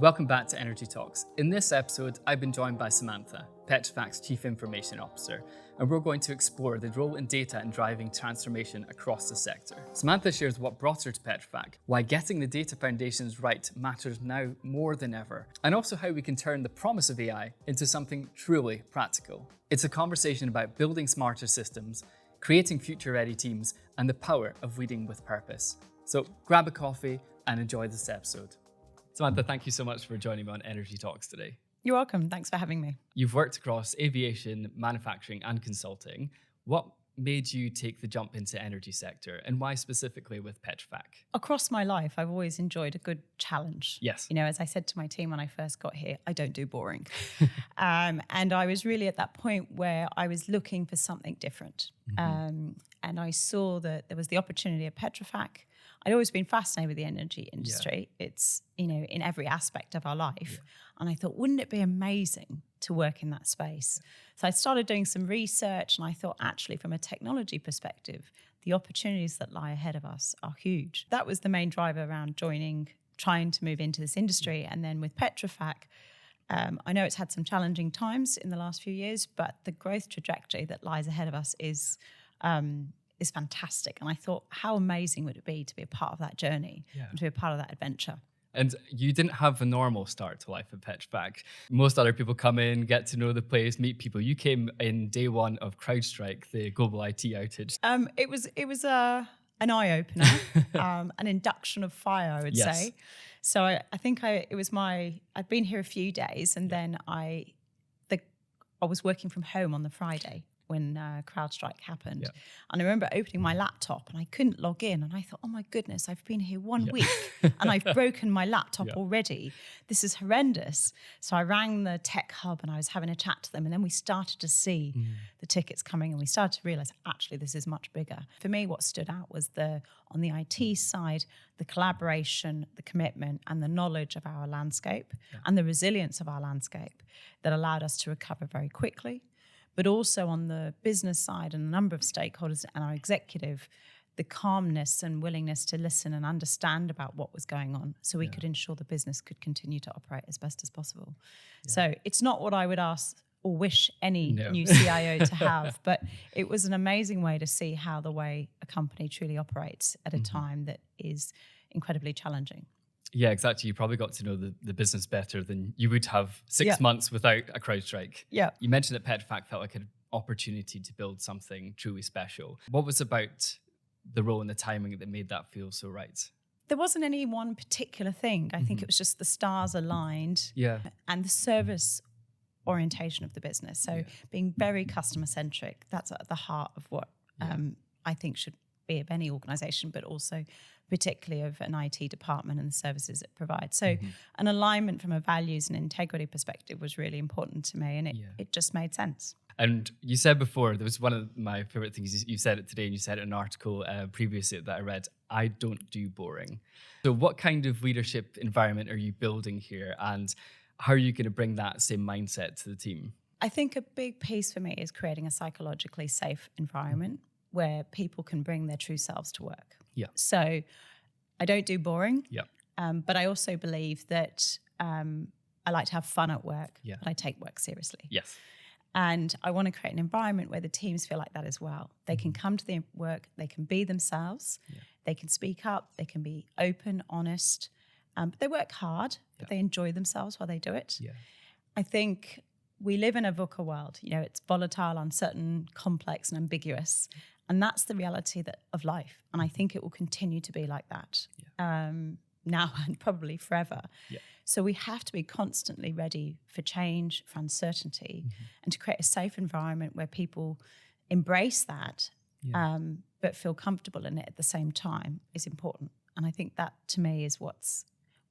Welcome back to Energy Talks. In this episode, I've been joined by Samantha, Petrofac's Chief Information Officer, and we're going to explore the role in data in driving transformation across the sector. Samantha shares what brought her to Petrofac, why getting the data foundations right matters now more than ever, and also how we can turn the promise of AI into something truly practical. It's a conversation about building smarter systems, creating future-ready teams, and the power of leading with purpose. So grab a coffee and enjoy this episode. Samantha, thank you so much for joining me on Energy Talks today. You're welcome. Thanks for having me. You've worked across aviation, manufacturing, and consulting. What made you take the jump into energy sector, and why specifically with Petrofac? Across my life, I've always enjoyed a good challenge. Yes. You know, as I said to my team when I first got here, I don't do boring. And I was really at that point where I was looking for something different. And I saw that there was the opportunity at Petrofac. I'd always been fascinated with the energy industry. Yeah. It's, you know, in every aspect of our life. Yeah. And I thought, wouldn't it be amazing to work in that space? Yeah. So I started doing some research, and I thought, actually, from a technology perspective, the opportunities that lie ahead of us are huge. That was the main driver around joining, trying to move into this industry. And then with Petrofac, I know it's had some challenging times in the last few years, but the growth trajectory that lies ahead of us is fantastic. And I thought, how amazing would it be to be a part of that journey and to be a part of that adventure? And you didn't have a normal start to life at Petrofac. Most other people come in, get to know the place, meet people. You came in day one of CrowdStrike, the global IT outage. It was an eye-opener, an induction of fire, I would say. So I think I'd been here a few days, and then I was working from home on the Friday when CrowdStrike happened. Yeah. And I remember opening my laptop and I couldn't log in. And I thought, oh my goodness, I've been here 1 week and I've broken my laptop already. This is horrendous. So I rang the tech hub and I was having a chat to them. And then we started to see the tickets coming, and we started to realize, actually, this is much bigger. For me, what stood out was on the IT side, the collaboration, the commitment, and the knowledge of our landscape and the resilience of our landscape that allowed us to recover very quickly. But also on the business side and a number of stakeholders and our executive, the calmness and willingness to listen and understand about what was going on so we could ensure the business could continue to operate as best as possible. Yeah. So it's not what I would ask or wish any new CIO to have, but it was an amazing way to see how the way a company truly operates at a time that is incredibly challenging. Yeah, exactly. You probably got to know the business better than you would have 6 months without a CrowdStrike. Yeah. You mentioned that Petrofac felt like an opportunity to build something truly special. What was about the role and the timing that made that feel so right? There wasn't any one particular thing. I think it was just the stars aligned and the service orientation of the business. So being very customer centric, that's at the heart of what I think should be of any organization, but also particularly of an IT department and the services it provides. So an alignment from a values and integrity perspective was really important to me, and it just made sense. And you said before, there was one of my favorite things, you said it today, and you said it in an article previously that I read, I don't do boring. So what kind of leadership environment are you building here, and how are you going to bring that same mindset to the team? I think a big piece for me is creating a psychologically safe environment where people can bring their true selves to work. Yeah. So I don't do boring. Yeah. But I also believe that I like to have fun at work, but I take work seriously. Yes. And I want to create an environment where the teams feel like that as well. They can come to the work, they can be themselves, they can speak up, they can be open, honest. But they work hard, but they enjoy themselves while they do it. Yeah. I think we live in a VUCA world. You know, it's volatile, uncertain, complex, and ambiguous. And that's the reality of life. And I think it will continue to be like that now and probably forever. Yeah. So we have to be constantly ready for change, for uncertainty, and to create a safe environment where people embrace that, but feel comfortable in it at the same time is important. And I think that, to me, is will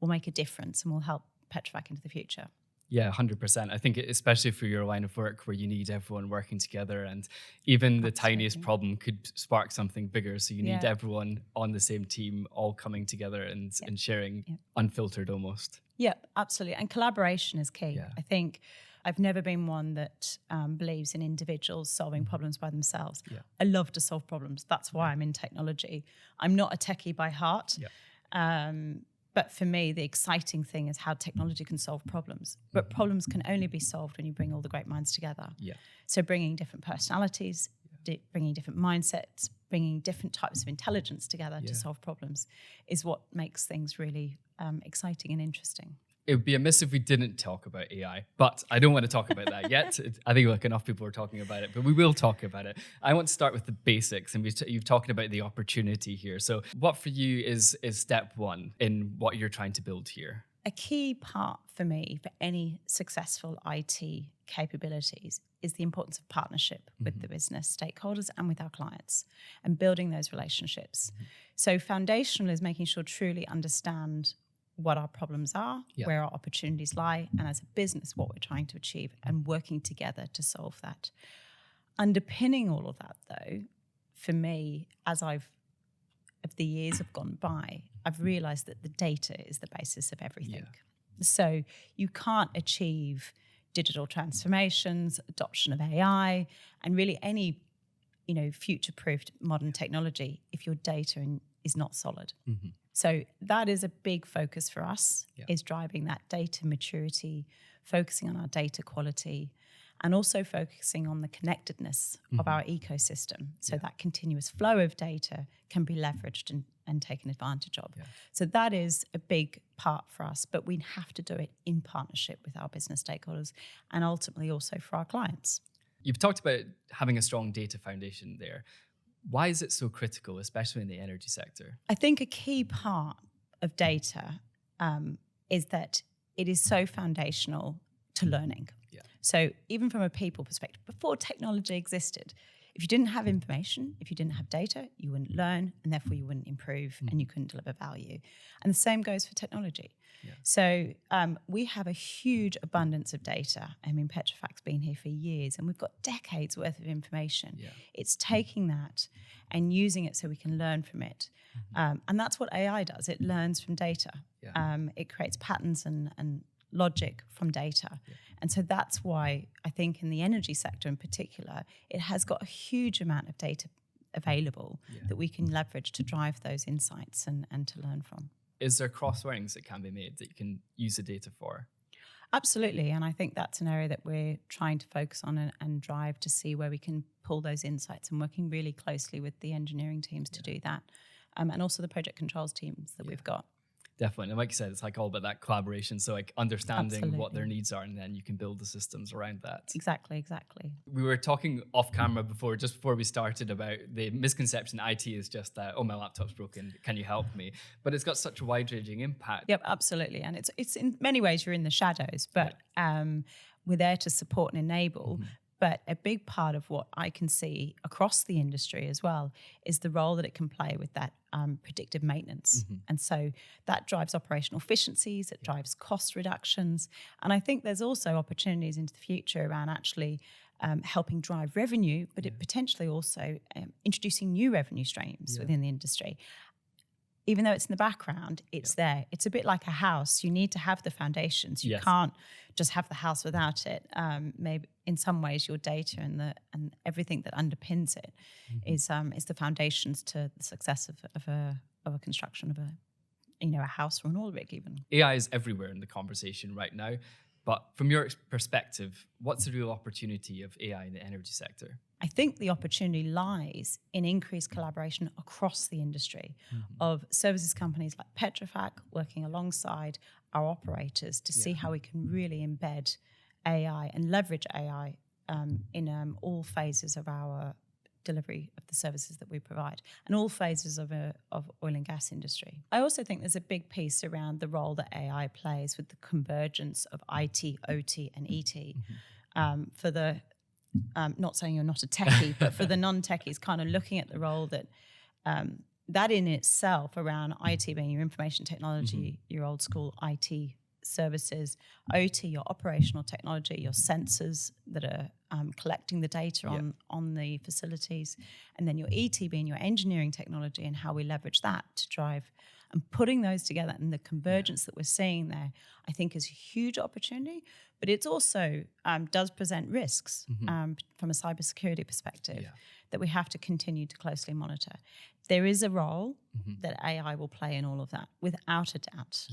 make a difference and will help Petrofac into the future. Yeah, 100%. I think especially for your line of work where you need everyone working together, and even the tiniest problem could spark something bigger. So you need everyone on the same team, all coming together and sharing unfiltered almost. Yeah, absolutely. And collaboration is key. Yeah. I think I've never been one that believes in individuals solving problems by themselves. Yeah. I love to solve problems. That's why I'm in technology. I'm not a techie by heart. Yeah. But for me, the exciting thing is how technology can solve problems. But problems can only be solved when you bring all the great minds together. Yeah. So bringing different personalities, bringing different mindsets, bringing different types of intelligence together to solve problems is what makes things really exciting and interesting. It would be amiss if we didn't talk about AI, but I don't want to talk about that yet. I think like enough people are talking about it, but we will talk about it. I want to start with the basics, and you've talking about the opportunity here. So what for you is step one in what you're trying to build here? A key part for me for any successful IT capabilities is the importance of partnership with the business stakeholders and with our clients and building those relationships. So foundational is making sure truly understand what our problems are, where our opportunities lie, and as a business, what we're trying to achieve and working together to solve that. Underpinning all of that, though, for me, as the years have gone by, I've realized that the data is the basis of everything. So you can't achieve digital transformations, adoption of AI, and really any, future-proofed modern technology if your data is not solid. So that is a big focus for us, is driving that data maturity, focusing on our data quality, and also focusing on the connectedness of our ecosystem. So that continuous flow of data can be leveraged and taken advantage of. So that is a big part for us, but we have to do it in partnership with our business stakeholders and ultimately also for our clients. You've talked about having a strong data foundation there. Why is it so critical, especially in the energy sector? I think a key part of data is that it is so foundational to learning. So even from a people perspective, before technology existed, if you didn't have information, if you didn't have data, you wouldn't learn, and therefore you wouldn't improve and you couldn't deliver value. And the same goes for technology. So we have a huge abundance of data. I mean, Petrofac's been here for years and we've got decades worth of information. It's taking that and using it so we can learn from it. And that's what AI does. It learns from data. It creates patterns and logic from data. And so that's why I think in the energy sector in particular, it has got a huge amount of data available that we can leverage to drive those insights and to learn from. Is there cross-learnings that can be made that you can use the data for? Absolutely. And I think that's an area that we're trying to focus on and drive to see where we can pull those insights and working really closely with the engineering teams to do that. And also the project controls teams that we've got. Definitely. And like you said, it's like all about that collaboration. So like understanding what their needs are, and then you can build the systems around that. Exactly. We were talking off camera just before we started about the misconception IT is just that, oh, my laptop's broken, can you help me? But it's got such a wide-ranging impact. Yep, absolutely. And it's in many ways you're in the shadows, but we're there to support and enable. But a big part of what I can see across the industry as well is the role that it can play with that predictive maintenance. And so that drives operational efficiencies, it drives cost reductions. And I think there's also opportunities into the future around actually helping drive revenue, but it potentially also introducing new revenue streams within the industry. Even though it's in the background, it's there. It's a bit like a house. You need to have the foundations. You can't just have the house without it. Maybe in some ways, your data and everything that underpins it is the foundations to the success of a construction of a house or an oil rig even. AI is everywhere in the conversation right now. But from your perspective, what's the real opportunity of AI in the energy sector? I think the opportunity lies in increased collaboration across the industry of services companies like Petrofac working alongside our operators to see how we can really embed AI and leverage AI in all phases of our delivery of the services that we provide and all phases of oil and gas industry. I also think there's a big piece around the role that AI plays with the convergence of IT, OT and ET. For the not saying you're not a techie, but for the non-techies, kind of looking at the role that that in itself around IT being your information technology, your old school IT services, OT, your operational technology, your sensors that are collecting the data on the facilities, and then your ET being your engineering technology and how we leverage that to drive And putting those together and the convergence that we're seeing there, I think is a huge opportunity, but it's also does present risks from a cybersecurity perspective that we have to continue to closely monitor. There is a role that AI will play in all of that, without a doubt.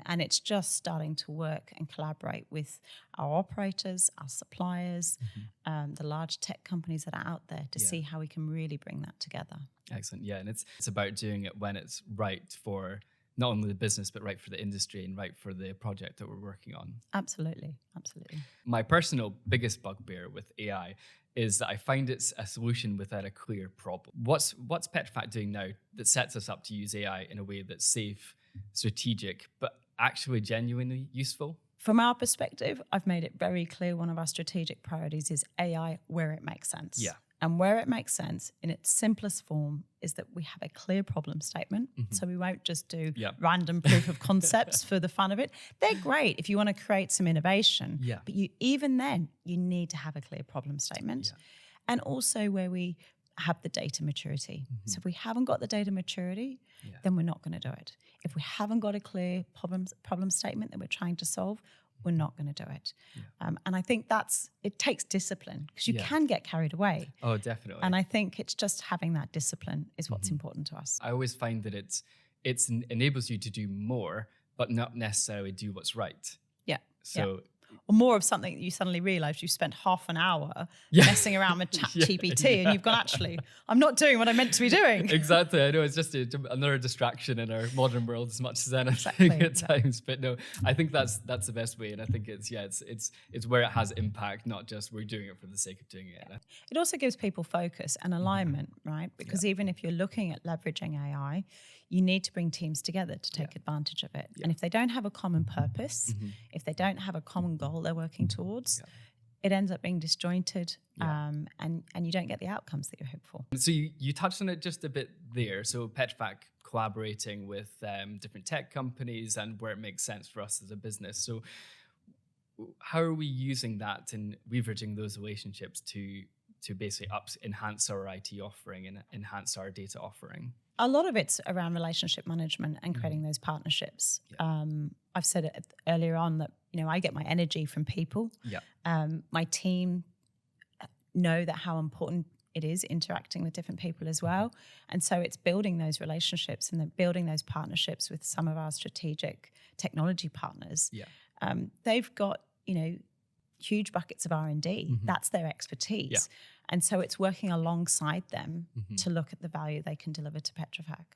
And it's just starting to work and collaborate with our operators, our suppliers, the large tech companies that are out there to see how we can really bring that together. Excellent. Yeah, and it's about doing it when it's right for not only the business, but right for the industry and right for the project that we're working on. Absolutely, absolutely. My personal biggest bugbear with AI is that I find it's a solution without a clear problem. What's Petrofac doing now that sets us up to use AI in a way that's safe, strategic, but actually genuinely useful? From our perspective, I've made it very clear one of our strategic priorities is AI where it makes sense. Yeah. And where it makes sense in its simplest form is that we have a clear problem statement. So we won't just do random proof of concepts for the fun of it. They're great if you want to create some innovation. But even then, you need to have a clear problem statement. And also where we have the data maturity. So if we haven't got the data maturity, then we're not going to do it. If we haven't got a clear problem statement that we're trying to solve, we're not going to do it. And I think it takes discipline, because you can get carried away. Oh, definitely. And I think it's just having that discipline is what's important to us. I always find that it enables you to do more, but not necessarily do what's right. So or more of something that you suddenly realise you spent half an hour messing around with ChatGPT and you've gone, actually, I'm not doing what I meant to be doing. Exactly. I know it's just another distraction in our modern world as much as anything at times. But no, I think that's the best way. And I think it's where it has impact, not just we're doing it for the sake of doing it. It also gives people focus and alignment, right? Because even if you're looking at leveraging AI, you need to bring teams together to take advantage of it. And if they don't have a common purpose, if they don't have a common goal they're working towards, it ends up being disjointed and you don't get the outcomes that you hope for. So you touched on it just a bit there. So Petrofac collaborating with different tech companies and where it makes sense for us as a business. So how are we using that and leveraging those relationships to basically enhance our IT offering and enhance our data offering? A lot of it's around relationship management and creating those partnerships. I've said it earlier on that, I get my energy from people. My team know that how important it is interacting with different people as well. And so it's building those relationships and then building those partnerships with some of our strategic technology partners. They've got, huge buckets of R&D. That's their expertise. And so it's working alongside them to look at the value they can deliver to Petrofac.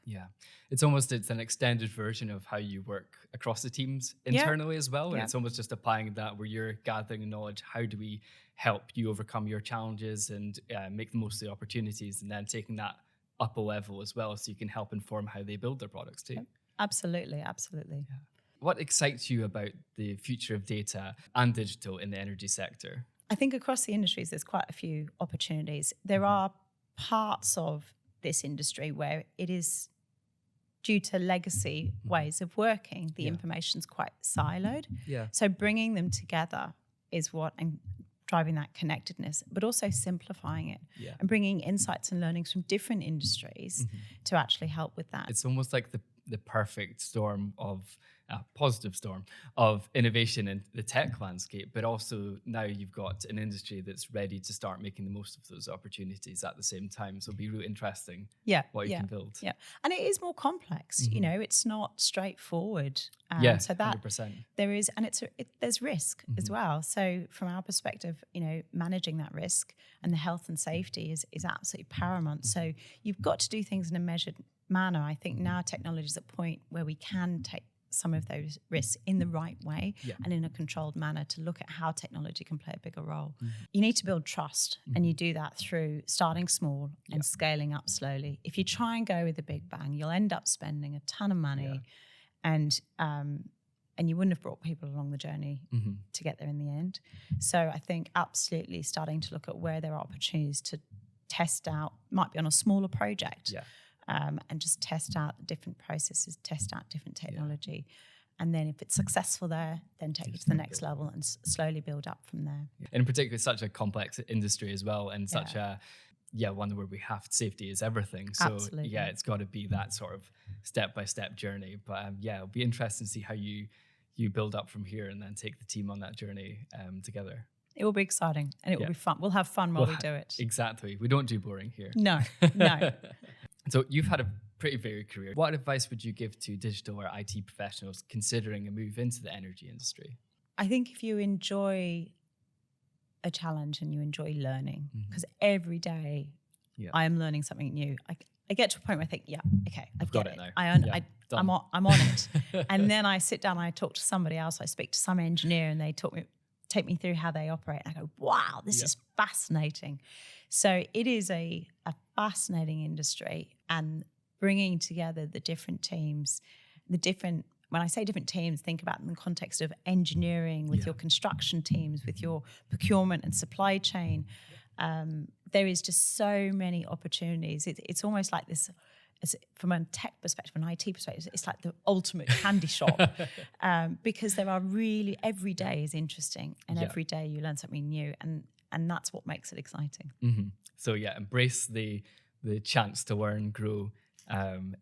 It's an extended version of how you work across the teams internally as well. And it's almost just applying that where you're gathering knowledge. How do we help you overcome your challenges and make the most of the opportunities, and then taking that up a level as well so you can help inform how they build their products too. Absolutely. What excites you about the future of data and digital in the energy sector? I think across the industries, there's quite a few opportunities. There are parts of this industry where it is, due to legacy ways of working, the information's quite siloed. So bringing them together is and driving that connectedness, but also simplifying it and bringing insights and learnings from different industries to actually help with that. It's almost like the perfect storm of positive storm of innovation in the tech landscape, but also now you've got an industry that's ready to start making the most of those opportunities at the same time. So it'll be really interesting what you can build. And it is more complex. It's not straightforward. So that 100%. there is, and there's risk as well. So from our perspective, managing that risk and the health and safety is absolutely paramount. So you've got to do things in a measured manner. I think now technology is at a point where we can take some of those risks in the right way and in a controlled manner to look at how technology can play a bigger role. You need to build trust, and you do that through starting small and scaling up slowly. If you try and go with a big bang, you'll end up spending a ton of money and you wouldn't have brought people along the journey to get there in the end. So I think absolutely starting to look at where there are opportunities to test out, might be on a smaller project, and just test out different processes, test out different technology. And then if it's successful there, then take it to the next level and slowly build up from there. In particular, such a complex industry as well, and such a one where we have safety is everything. So Absolutely. it's got to be that sort of step-by-step journey. But it'll be interesting to see how you build up from here and then take the team on that journey together. It will be exciting and it will be fun. We'll have fun while we do it. Exactly. We don't do boring here. No. So you've had a pretty varied career. What advice would you give to digital or IT professionals considering a move into the energy industry? I think if you enjoy a challenge and you enjoy learning, because every day I am learning something new. I get to a point where I think, okay, I've got it now. I'm on it. And then I sit down and I talk to somebody else. I speak to some engineer and they take me through how they operate. And I go, wow, this is fascinating. So it is a fascinating industry, and bringing together the different teams, when I say different teams, think about them in the context of engineering with your construction teams, with your procurement and supply chain. There is just so many opportunities. It's almost like this, from a tech perspective, an IT perspective, it's like the ultimate candy shop, because there are really, every day is interesting, and every day you learn something new, and that's what makes it exciting. Mm-hmm. So embrace the chance to learn, grow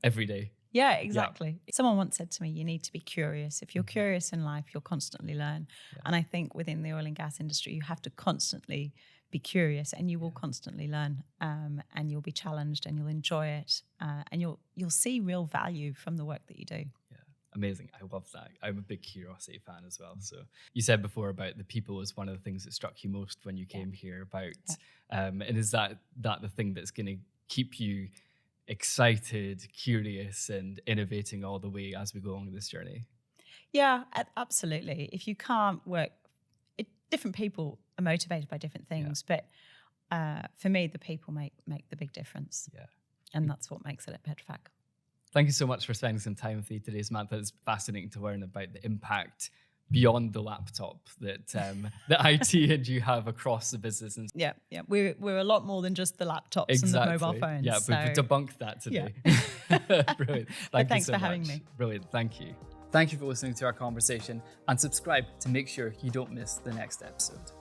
every day. Yeah, exactly. Someone once said to me, you need to be curious. If you're curious in life, you'll constantly learn. And I think within the oil and gas industry, you have to constantly be curious, and you will constantly learn, and you'll be challenged, and you'll enjoy it, and you'll see real value from the work that you do. Yeah, amazing. I love that. I'm a big Curiosity fan as well. So you said before about the people was one of the things that struck you most when you came here about, and is that the thing that's going to keep you excited, curious, and innovating all the way as we go along this journey? Yeah, absolutely. If you can't work, different people are motivated by different things, but for me, the people make the big difference. Yeah, and that's what makes it at Petrofac. Thank you so much for spending some time with me today, Samantha. It's fascinating to learn about the impact beyond the laptop that the IT and you have across the business. And we're a lot more than just the laptops and the mobile phones. Yeah, so we've debunked that today. Brilliant. Thanks for having me. Brilliant. Thank you. Thank you for listening to our conversation, and subscribe to make sure you don't miss the next episode.